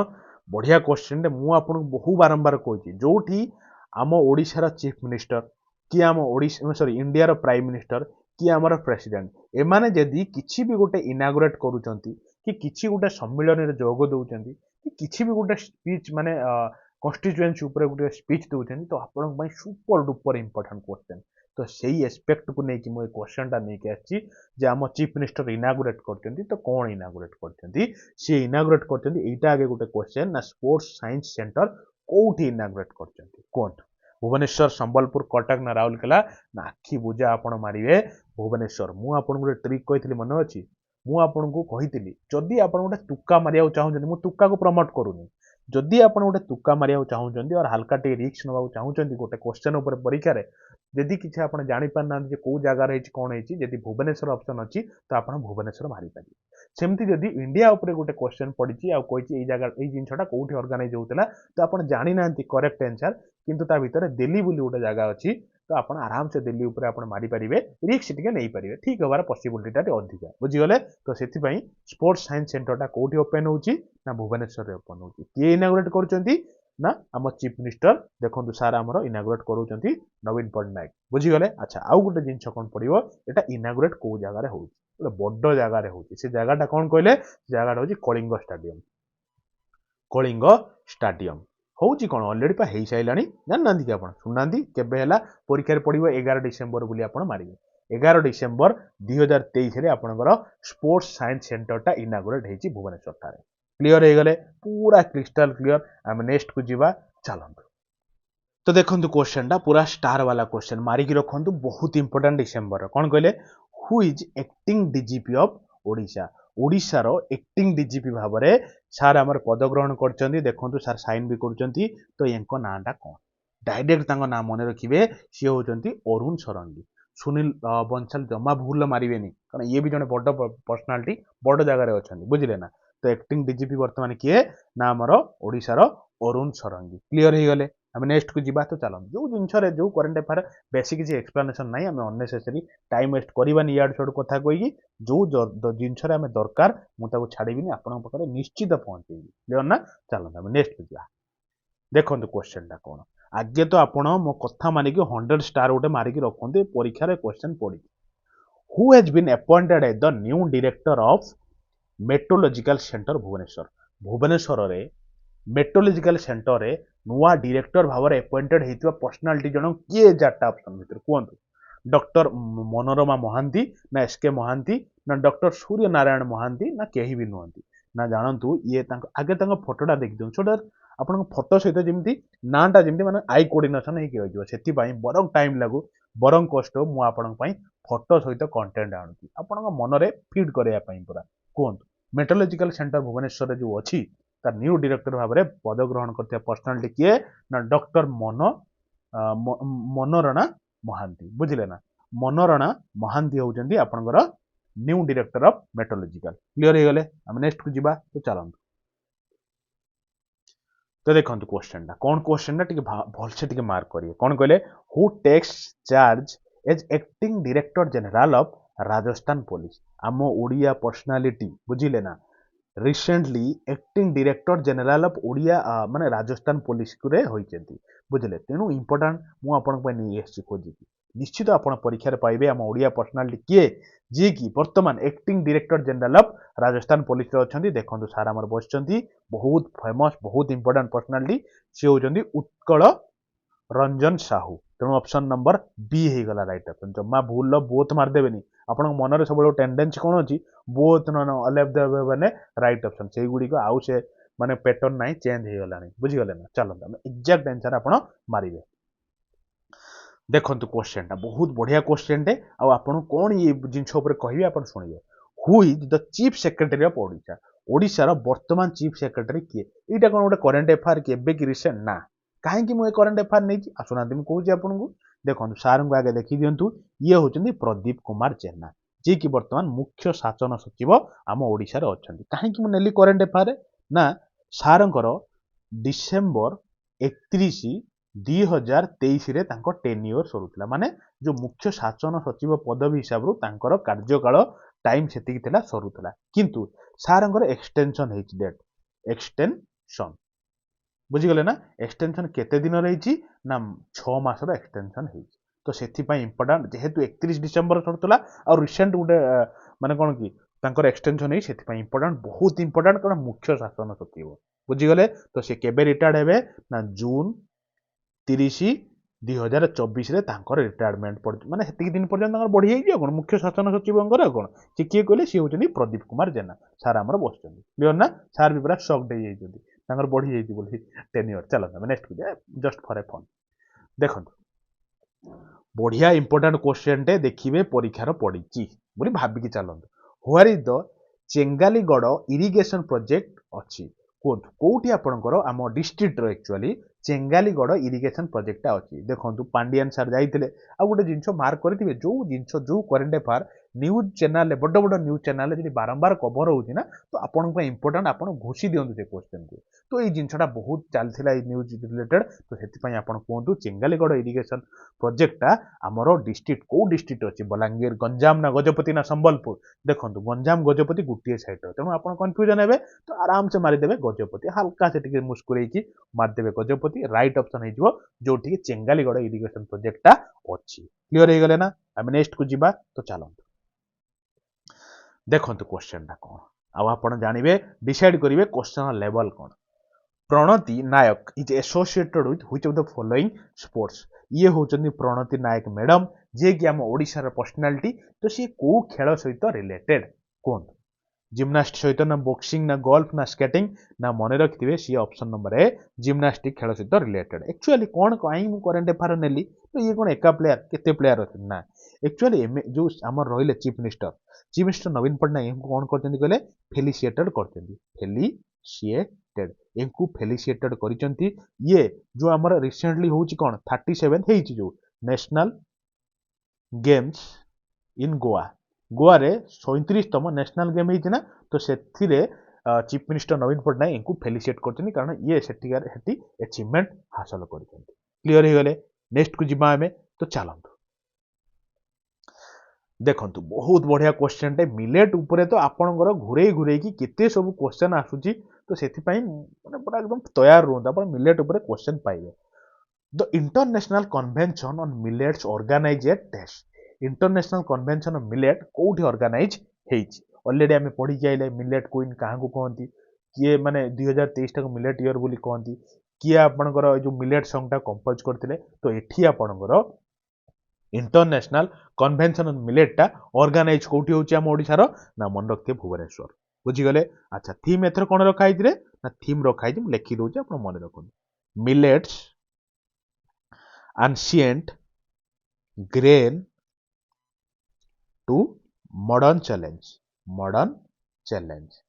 बढ़िया क्वेश्चन मुझे बहु बारंबार कहूँ जो आम ओडिशार चीफ मिनिस्टर कि आम ओडिशा सॉरी इंडिया रो प्राइम मिनिस्टर कि आमर प्रेसिडेंट एमाने जदि किछि भी गोटे इनागुरेट करूचंती कि किछि गोटे सम्मेलन रे जोग दउचंती कि किछि भी गोटे स्पीच माने कॉन्स्टिट्यूएंसी ऊपर गोटे स्पीच दउचंती तो आपन भाई सुपर डुपर इंपोर्टेंट क्वेश्चन तो सही एस्पेक्ट को लेकिन मुझे क्वेश्चन टा नहीं आछि जे आम चीफ मिनिस्टर इनागुरेट करचंती तो कौन इनागुरेट करचंती से इनागुरेट करचंती एटा आगे गोटे क्वेश्चन ना स्पोर्ट्स साइंस सेंटर कोठी इनागुरेट करचंती कोन भुवनेश्वर संबलपुर कटक ना राउरकेला ना आखि बुझा आपण मारिवे भुवनेश्वर। मु आपन गोटे ट्रिक कहितली मन अछि मु आपन को कहितली जदि आपन गोटे तुक्का मारिया चाहूछन मु तुक्का को प्रमोट करूनी जदि आपन गोटे तुक्का मारिया चाहूछन और हल्का टे रिस्क नबा चाहूछन गोटे क्वेश्चन ऊपर परीक्षा रे जदि किछि आपण जानि पार ना जे को जगह रहिछि कोन हेछि जदि भुवनेश्वर ऑप्शन अछि तो आपण भुवनेश्वर मारि पारि सेमती जदि इंडिया ऊपर गोटे क्वेश्चन पडिछि आ कहिछि एई जगह एई जिंसटा कोठी ऑर्गेनाइज होतला तो आपण जानि नांती करेक्ट आंसर किंतु ता भितर दिल्ली बुली गोटे जगह अछि तो आपण आराम से दिल्ली ऊपर आपण मारि परिबे रिस्क टिके नै परिबे ठीक होबार पॉसिबिलिटी टा अधिक बुझी गले तो सेति पई स्पोर्ट्स साइंस सेंटर टा कोठी ओपन होउछि ना भुवनेश्वर रे ओपन होउछि के इनागुरेट करूचंती ना आम चीफ मिनिस्टर देखो सार आमर इनागुरेट करूचंती नवीन पट्टनायक बुझी गले। अच्छा आउ गोटे जिनस कोन पड़िबो एटा इनागुरेट को जगह रे होउछि गोटे बड्ड जगह रे होउछि से जगहटा कोन कहले जगहटा होउछि कलिंग स्टेडियम कलिंग स्टेडियम होउछि कोन ऑलरेडी पा हेई साइलानी जान नांदी कि आपण सुनांदी केबे हैला परीक्षा रे पड़िबो 11 डिसेंबर बुली आपण मारिबे 11 डिसेंबर 2023 रे आपनकर स्पोर्ट्स साइंस सेंटर टा इनागुरेट हेछि भुवनेश्वर ठारे क्लियर हे गले पूरा क्रिस्टल क्लियर आम नेक्स्ट को जीवा चलंतु। तो देखंतु क्वेश्चन टा पूरा स्टार वाला क्वेश्चन मारी की रखंतु बहुत इंपोर्टेंट डिसेंबर कोन कहले who is acting DGP of Odisha Odisha रो एक्टिंग डीजीपी भाबरे सार हमर पद ग्रहण करचंदी देखंतु सार साइन भी करचंती तो यांको नाटा कोन डायरेक्ट तांको नाम मने रखिबे सी होचंती अरुण सरंगी सुनील बंसल जमा भूल मारिबेनी कारण ये भी जने बड़ पर्सनालिटी बड़ जगह रे अछंदी बुझिले ना तो एक्टिंग डीजीपी वर्तमान किए ना हमर ओडिशा रो अरुण सरंगी क्लियर हे गले हम नेक्स्ट को जीवा तो चलो जो जिनस रे जो करंट अफेयर बेसिक किसी एक्सप्लेनेशन नाही हम अननेसेसरी टाइम वेस्ट करबानी याड छोड़ कथा कहि जो जिनस रे हम दरकार मु ताको छाड़ीबिनी आपन पकरे निश्चित पहुंचेबी क्लियर ना चलो हम नेक्स्ट को जीवा देखंतु क्वेश्चन टा कोन आगे तो आपण मो कथा माने कि 100 स्टार उठे मारी की रखंते परीक्षा रे क्वेश्चन पड़ी who has been appointed as the new director of metrological center Bhubaneswar Bhubaneswar रे मेट्रोलॉजिकल सेंटर रे नुआ डायरेक्टर भावर अपॉइंटेड हेतिवा पर्सनालिटी जण किए जाटा ऑप्शन भीतर कोंतु डॉक्टर मनोरमा महांती ना एसके महांती ना डॉक्टर सूर्य नारायण महांती ना केही भी नुहंती ना जानतु ये आगे फोटोटा देखि दिउ छोटा आपण फोटो सहित जमी नाटा जमी माने आई कोऑर्डिनेशन हे रही से बरंग टाइम लागू बरंग कष्ट मु आपण फोटो सहित कंटेंट आनुची आपण मनरे फीड करया पूरा कहतु मेट्रोलॉजिकल सेंटर भुवनेश्वर जो अच्छी तार न्यू डायरेक्टर भाव में पद ग्रहण करते पर्सनालिटी किए ना डॉक्टर मनोरणा महांती बुझिले ना मनोरणा महांती होउचंदी आपनकर new director of meteorological clear हे गले हम नेक्स्ट को जीवा तो चलंतु तो देखंतु क्वेश्चन टा कोन क्वेश्चन टा टिके भल से टिके मार्क करिए कोन कहले who takes charge as acting director general of Rajasthan police आम ओडिया पर्सनालिटी बुझिले ना recently acting director general of Odia माने राजस्थान पुलिस को रे होइचंती बुझिले तेनु इंपोर्टेंट मु आपन पे नै एसची खोजी निश्चित आपण परीक्षा रे पाइबे हम ओडिया पर्सनालिटी किए जी की वर्तमान acting director general of Rajasthan police रे अछंती देखंतु सारा हमर बसचंती बहुत फेमस बहुत इंपोर्टेंट पर्सनालिटी से होचंती उत्कल रंजन साहू तेणु ऑप्शन नंबर बी हे गला राइट ऑप्शन जम्मा भूल बोथ मार देबेनी आपण मन सब टेंडेंसी कौन अच्छी बोथ अलेफ देवे माने राइट ऑप्शन से गुडी को आउ से माने पैटर्न नाही चेंज हे गला नहीं बुझी गले ना चलो हम एग्जैक्ट आंसर आपण मारिबे देखंतु क्वेश्चन टा बहुत बढ़िया क्वेश्चन टे आ आपण कोन ये जिंस ऊपर कहबे आपण सुनिए who is the chief secretary of Odisha Odisha रो वर्तमान चीफ सेक्रेटरी किए एटा कोन गोटे करंट अफेयर के एबे की रिसेंट ना काहे कि मु करंट अफेयर नै छी आसुना हम कहूची आपन को देखंतु सार को आगे देखि दियंतु ये होचंदी प्रदीप कुमार जेना जी की वर्तमान मुख्य शासन सचिव आम ओडिशा रे अछंती काहे कि मु नेली करंट अफेयर ना सारंकर डिसेंबर 31 2023 रे तांको टेन्योर सरुतला माने जो मुख्य शासन सचिव पदवी हिसाब रो तांकर कार्यकाल टाइम सेतिक थिला सरुतला किंतु सारंकर एक्सटेंशन हेच डेट एक्सटेंशन बुझी गले ना एक्सटेंशन केते दिन रही ना 6 मास रो एक्सटेंशन हेच तो सेथि पई इंपोर्टेंट जेहेतु 31 डिसेंबर सरुतला और रिसेंट गुटे माने कोन की तांकर एक्सटेंशन हे सेथि पई इंपोर्टेंट बहुत इंपोर्टेंट कारण मुख्य शासन सचिव बुझी गले तो से केबे रिटायर्ड हेबे ना जून 30 2024 रे तांकर रिटायरमेंट पड़ माने हेतिक दिन पर्यंत तांकर बढ़ी जाई कोन मुख्य शासन सचिवंकर कोन से किए कहले सी होचनी प्रदीप कुमार जेना सार हमर बसचंदी क्लियर ना सार भी पूरा शॉक दे जाइछंदी तांकर बढ़ी जाई बोली टेन्योर चलो हम नेक्स्ट को जस्ट फॉर ए फन देखो बढ़िया इंपोर्टेंट क्वेश्चन टे देखिए परीक्षार पड़ी बोली भाविकी चलते where is the Chengaligarh irrigation project अच्छी कहतु कौटी आपंकर आम डिस्ट्रिक्टर एक्चुअली चेंगालीगढ़ इरिगेशन प्रोजेक्ट अच्छी देखो पांडियान सार जाते आ गोटे जिन मार्क करेंगे जो जिन जो करेन्ट अफेयर न्यूज चैनल बड़ बड़ न्यूज चैनल जी बारंबार कभर होना तो आपन इंपोर्टाट आप घोषी दिंतु से क्वेश्चन को तो ये जिनटा बहुत चलता न्यूज रिलेटेड तो से आप कहतु चेंगालीगढ़ इरिगेशन प्रोजेक्टा आमर डिस्ट्रिक्ट कौ डिस्ट्रिक्ट अच्छी बलांगीर गंजाम ना गजपति ना संबलपुर देखो गंजाम गजपति गोटे सैड तेणु आप कन्फ्यूजन हे तो आराम से मारिदेवे गजपति हल्का से मुस्कुरे मारिदेवे गजपति राइट ऑप्शन हो जो चेंगालीगढ़ इरिगेशन प्रोजेक्टा अच्छी क्लियर हो गले ना आम नेक्स्ट को जीवा तो चलते देखो क्वेश्चन टा कौन आप जानवे डिसाइड करेंगे क्वेश्चन लेवल कौन Pranati Nayak is associated with which of the following sports ये होचंदी प्रणति नायक मैडम जे कि आम ओडिशार पर्सनालिटी तो सी को खेल सहित रिलेटेड कौन जिम्नास्ट सहित ना बॉक्सिंग ना गोल्फ ना स्केटिंग ना मन रखिथे सी ऑप्शन नंबर ए जिम्नास्टिक खेल सहित रिलेटेड एक्चुअली कौन कहीं करेन्ट अफेयर नेली तो ये कौन एका प्लेयर केते प्लेयर अच्छे ना एक्चुअली जो आम रही चीफ मिनिस्टर नवीन पट्टनायक कौन कर फेलिसिएटेड फेलिसिएटेड इनको फेलिसिएटेड कर ये जो आमर रिसेंटली होची कौन 37 हेची जो नेशनल गेम्स इन गोवा गोवा रे 37तम नेशनल गेम होती ना तो से चीफ मिनिस्टर नवीन पट्टनायक इनको फेलिसिएट कर कारण ये सेठिकार हेटी अचीवमेंट हासिल कर क्लियर हो गले नेक्स्ट को जीवा आमे तो चलतु देखो बहुत बढ़िया क्वेश्चन टे मिलेट उपरे तो आपणकर घुरे घुरे की केते सब क्वेश्चन आसुची तो सेथिपाई माने पूरा एकदम तैयार रुहंतु आपण मिलेट उपरे क्वेश्चन पाइबे the international convention on millets organize at test international convention on millet कोठी ऑर्गेनाइज हेछि ऑलरेडी आमे पढी जाइले मिलेट क्वीन काहा को कहंती किए माने 2023 टाको मिलेट ईयर बोली कहंती किए आपणकर जो मिलेट सॉन्ग टा कंपोज करथिले तो एठी आपणकर इंटरनेशनल कन्वेंशन ऑन मिलेट टा ऑर्गेनाइज कोठी होची हम ओडिसा रो ना मन रखते भुवनेश्वर बुझी गले अच्छा थीम एथर कोन रखा हित रे ना थीम रखा हित लिखि दोची आपण मन रखन millets ancient grain to modern challenge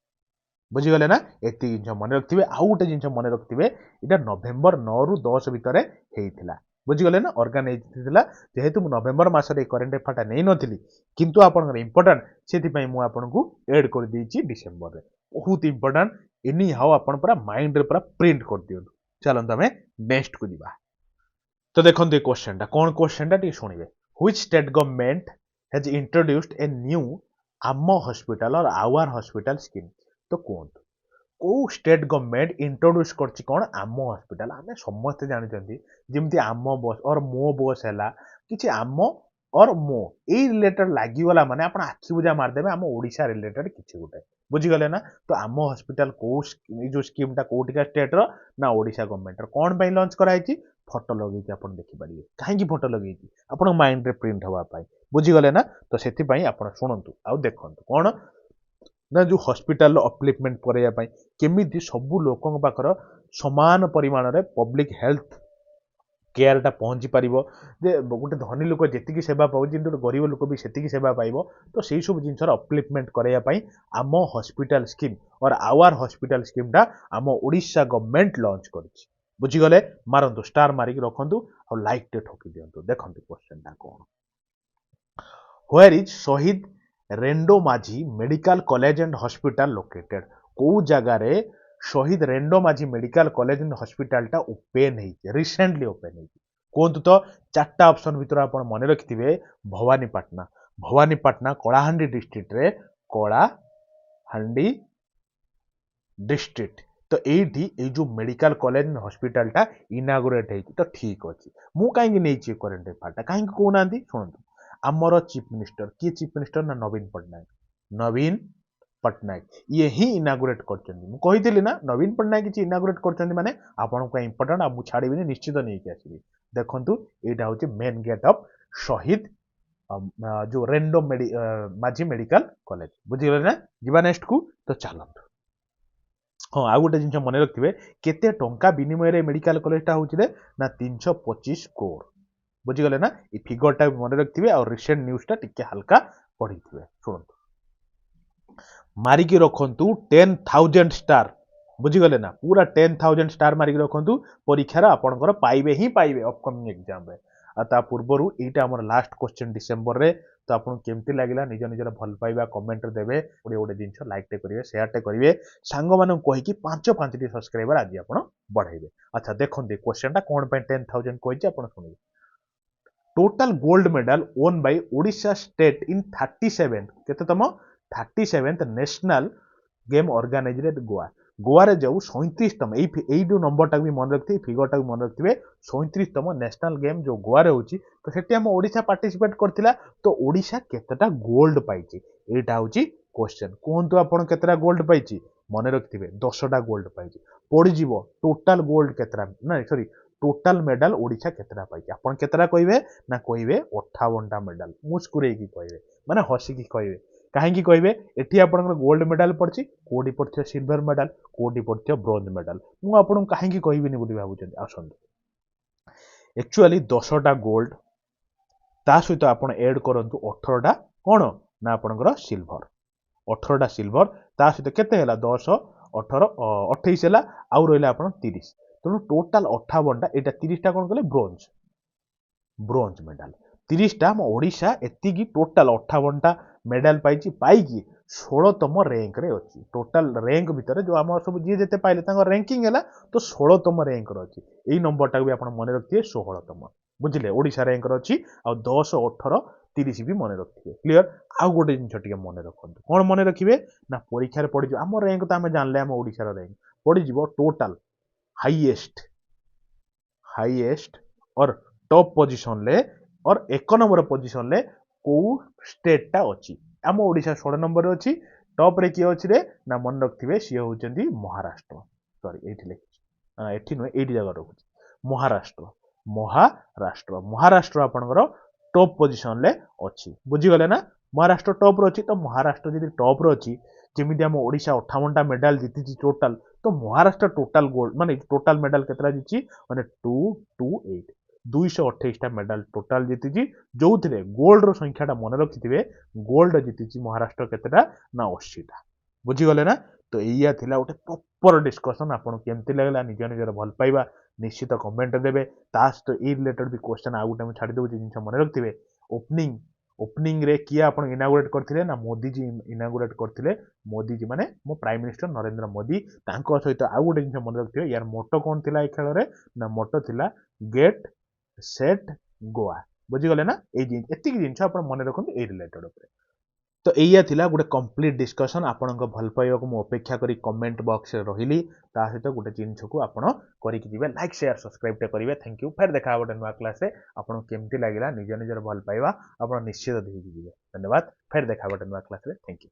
बुझी गले ना एति जिन मन रखिबे आ गोटे जिन मन रखिबे इटा नवेम्बर 9 रु 10 भितर हेइथिला बुझीगले ना ऑर्गेनाइज थिला जेहेतु नवेम्बर मासरे करेन्ट अफेयर नहीं नथिली किंतु आपन इंपोर्टेंट सेति पई मु आपन को ऐड कर देछि डिसेंबर रे बहुत इंपोर्टेंट एनी हाउ आपन पूरा माइंड रे पूरा प्रिंट कर दियो चलन तमे नेक्स्ट को दिबा तो देखंतु क्वेश्चन टा कोन क्वेश्चन टा टी सुनिबे which state government has introduced a new Ama hospital or our hospital scheme तो कोन को स्टेट गवर्नमेंट इंट्रोड्यूस करछि कोन आमो हॉस्पिटल आमे समस्त जानि जंती जेमती आमो बस और मो बस हैला किछि आमो और मो ए रिलेटेड लागि वाला माने आपण आखि बुझा मार देबे आमो ओडिसा रिलेटेड किछि गोटे बुझी गले ना तो आमो हॉस्पिटल को जो स्कीम टा कोटिका स्टेट रो ना ओडिसा गवर्नमेंट रो कोन पई लॉन्च कराइछि फोटो लगेछि आपण देखि परिबे काहे की फोटो लगेछि आपण माइंड रे प्रिंट होबा पाई बुझी गले ना तो सेति पई आपण सुनंतु आ देखंतु कोन ना जो हॉस्पिटल अपलिफ्टमेंट करया पाई केमिति सबु लोकन पाखर समान परिमाण रे पब्लिक हेल्थ केयर टा पहुंची पारिबो जे गोटे धनी लोक जेतिकी सेवा पाउ जिंतु गरीब लोक भी सेतिकी सेवा पाइबो तो सेही सब जिंसर अपलिफ्टमेंट करया पाई आमो हॉस्पिटल स्कीम और आवर हॉस्पिटल स्कीम टा आमो ओडिशा गवर्नमेंट लॉन्च करछि बुझी गले मारंतु स्टार मारिक रखंतु और लाइक टे ठोकी दियंतु देखंतु क्वेश्चन टा कोन वेयर इज शहीद रेंडो माझी medical college and hospital located को जगह रे शहीद रेंडो माझी मेडिकल कॉलेज एंड हॉस्पिटल टा ओपन है रिसेंटली ओपन है कोंतु तो चारटा ऑप्शन भीतर आपण मन रखिथिबे भवानीपाटना कलाहांडी डिस्ट्रिक्ट रे कलाहांडी डिस्ट्रिक्ट तो एठी ए जो मेडिकल कॉलेज एंड हॉस्पिटल टा इनागुरेट है तो ठीक अछि मु काहे नै छि करेंट फाटा काहे को नांदी सुनतु आमर चीफ मिनिस्टर ना नवीन पट्टनायक ये ही इनागुरेट करते ना नवीन पट्टनायक किसी इनागुरेट करते माने आपन को इंपोर्टेंट आ मु छाड़ीबिनी निश्चित नहीं कि आसीबी देखंतु एटा होची मेन गेट ऑफ शहीद जो रेंडो माझी मेडिकल कॉलेज बुझी गले ना जीवा नेक्स्ट को तो चलंतु हाँ आ गोटे जिन मन रखिए केते टंका विनिमय मेडिकल कॉलेजटा हूँ ना 325 करोड़ बुझीगले ना ये फिगरटा मन रखिए और रिसेंट न्यूज़टा टिके हल्का पढ़ी शुणु मारिकी रखु 10,000 स्टार बुझीगले ना पूरा 10,000 स्टार मारिकी रखु परीक्षार आपंकर पाइबे ही पाइबे अपकमिंग एग्जाम रे आ पूर्वर यहाँ आम लास्ट क्वेश्चन डिसेम्बर रे तो आपको केमती लगे निज निजर भल पाइबा कमेंट देवे गोटे गोटे जिन लाइक टे करेंगे सेयार टे करेंगे सांग मान कहीकि 5-5 सब्सक्राइबर आज आप बढ़ेबे। अच्छा देखते क्वेश्चन टा कौन 10,000 कही आप शुणिए total gold medal won by Odisha state in 37 केतम 37th national game organized Goa Goa रे जो 37तम यही जो नंबर भी मन रखिए फिगरटा भी मन रखिए 37तम नेशनल गेम जो गोवा रे होची तो सेठी हम ओडिशा पार्टिसिपेट करथिला तो ओडिशा केतेटा गोल्ड पाइची एटा होची क्वेश्चन कोहंतु आपण केतेटा गोल्ड पाइची मन रखिथिबे 10टा गोल्ड पाइची पड़ी जीवो टोटल गोल्ड केतेटा ना सॉरी टोटल मेडल ओडिशा केतेटा पाइची आपण केतेटा कहिबे ना कहिबे 58टा मेडल मुस्कुरे की कहिबे माने हसी की कहिबे कहीं कहे एटी आप गोल्ड मेडल पड़ी कौटी पड़े सिल्वर मेडल कौटी पड़े ब्रोंज मेडल मुझे कहीं कहबी बोली भावुँ आसतु एक्चुअली 10टा गोल्ड ता सहित आप एड करूँ 18टा कौन ना आपंकर सिल्वर 18टा सिल्वर ता सहित केते 10 18 28 है आउ रहा आप 30 तेणु टोटाल 58टा यहाँ 30टा कौन कले ब्रोंज ब्रोंज मेडल 30टा आम ओडिशा एतिकी टोटाल 58टा मेडल पाइछि पाइकी 16तम रैंक रे अछि टोटाल रैंक भितर जो आम सब जी जेते पाइले तांको रैंकिंग हैला तो 16तम रैंक रे अछि एई नंबरटा भी आपण मन रखिए 16तम बुझिले ओडिशा रैंक रे अछि आ 10 18 30 भी मन रखिए क्लियर आ गोटे जिन टिके मन रखंतु कोन मन रखिबे ना परीक्षा रे पड़ी जो आम रैंक तो आम जानले आम ओडिशा रो रैंक पड़ी जीवो टोटाल हाईएस्ट और टॉप पोजीशन ले और 1 नंबर पोजीशन ले को स्टेटटा अछि आम ओडिशा 16 नंबर अछि टॉप रे किए अछि रे ना मन रखिबे सी होचंदी महाराष्ट्र सॉरी एठी लिखि एठी नो एठी जगह रखुछि महाराष्ट्र आपनकर टॉप पोजीशन ले अछि बुझी गले ना महाराष्ट्र टॉप रो अछि तो महाराष्ट्र जदि टॉप रो अछि जेमिति हम ओडिशा 58टा मेडल जीतिछि टोटल तो महाराष्ट्र टोटल गोल्ड माने टोटल मेडल केतरा जीछि माने 228 228टा मेडल टोटल जीतिछि जो गोल्ड रो संख्याटा मन रखिथिबे गोल्ड जीतिछि महाराष्ट्र केतेटा ना 80टा बुझी गले ना तो एया थिला गोटे प्रॉपर डिस्कशन आपन केमति लागला निज निजर भल पाइबा निश्चित कमेंट देबे तास तो ए रिलेटेड भी क्वेश्चन आ गुटे हम छाडी देबो जिंस मन रखिथिबे ओपनिंग रे किया आपण इनागुरेट करथिले ना मोदी जी इनागुरेट करथिले मोदी जी माने मो प्राइम मिनिस्टर नरेंद्र मोदी तांको सहित आ गुटे जिंस मन रखिथिबे यार मोटो कोन थिला ए खेल रे ना मोटो थिला गेट सेट गोवा बुझीगले ना एतिक जिन आप मन रखु ए रिलेटेड तो एया थिला गोटे कंप्लीट डिस्कशन आपण भल पाइबा को अपेक्षा करी कमेंट बॉक्स रे रहिली ता सहित गोटे जिनस को आपण करिक दिबे लाइक शेयर सब्सक्राइब टे करिवे थैंक यू फिर देखा गोटे नुआ क्लास रे आपण केमती लागिला निज निजर भल पाइबा आपण निश्चित देहि दिबे धन्यवाद फिर देखा गोटे नुआ क्लास रे थैंक यू।